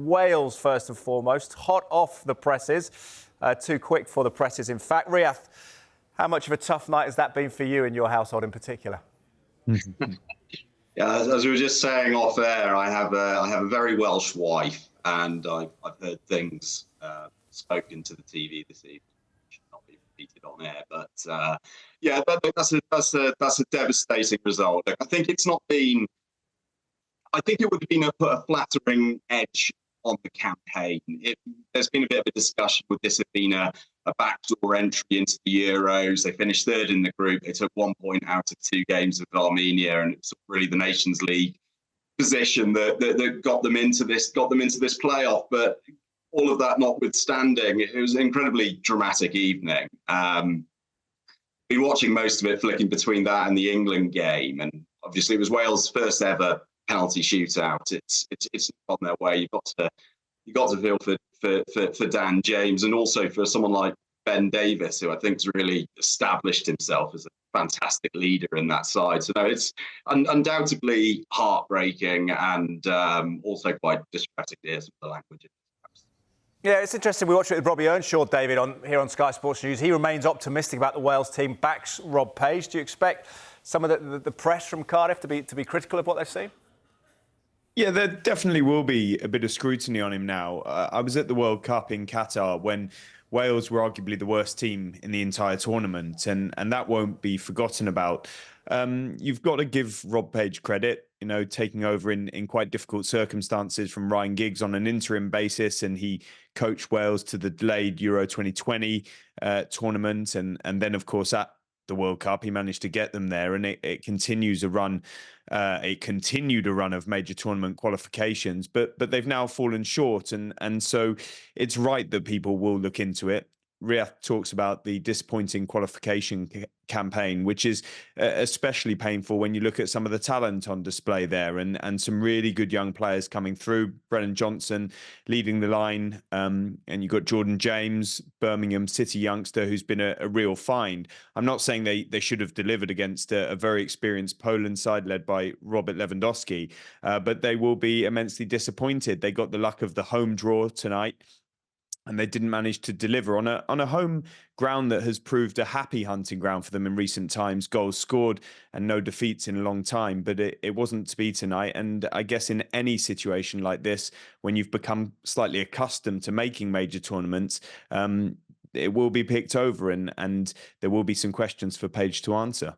Wales, first and foremost, hot off the presses. Too quick for the presses, in fact. Riath, how much of a tough night has that been for you in your household in particular? Yeah, as we were just saying off air, I have a very Welsh wife, and I've heard things spoken to the TV this evening. Should not be repeated on air, but yeah, that's a devastating result. I think it's not been. I think it would have been put a flattering edge on the campaign. There's been a bit of a discussion, would this have been a backdoor entry into the Euros? They finished third in the group. They took 1 point out of 2 games with Armenia, and it's really the Nations League position that got them into this playoff. But all of that notwithstanding, it was an incredibly dramatic evening. Been watching most of it, flicking between that and the England game, and obviously it was Wales' first ever penalty shootout. It's on their way. You've got to feel for Dan James, and also for someone like Ben Davies, who I think has really established himself as a fantastic leader in that side. So no, it's undoubtedly heartbreaking, and also quite disrespectful to hear some of the language. Yeah, it's interesting. We watched it with Robbie Earnshaw, David, here on Sky Sports News. He remains optimistic about the Wales team. Backs Rob Page. Do you expect some of the press from Cardiff to be critical of what they've seen? Yeah, there definitely will be a bit of scrutiny on him now. I was at the World Cup in Qatar when Wales were arguably the worst team in the entire tournament, and that won't be forgotten about. You've got to give Rob Page credit, taking over in quite difficult circumstances from Ryan Giggs on an interim basis, and he coached Wales to the delayed Euro 2020 tournament, and then, of course, at the World Cup, he managed to get them there, and it continues a run. It continued a run of major tournament qualifications, but they've now fallen short, and so it's right that people will look into it. Riath talks about the disappointing qualification campaign, which is especially painful when you look at some of the talent on display there, and some really good young players coming through. Brennan Johnson leading the line, and you've got Jordan James, Birmingham City youngster, who's been a real find. I'm not saying they should have delivered against a very experienced Poland side led by Robert Lewandowski, but they will be immensely disappointed. They got the luck of the home draw tonight, and they didn't manage to deliver on a home ground that has proved a happy hunting ground for them in recent times. Goals scored and no defeats in a long time, but it wasn't to be tonight. And I guess in any situation like this, when you've become slightly accustomed to making major tournaments, it will be picked over, and there will be some questions for Page to answer.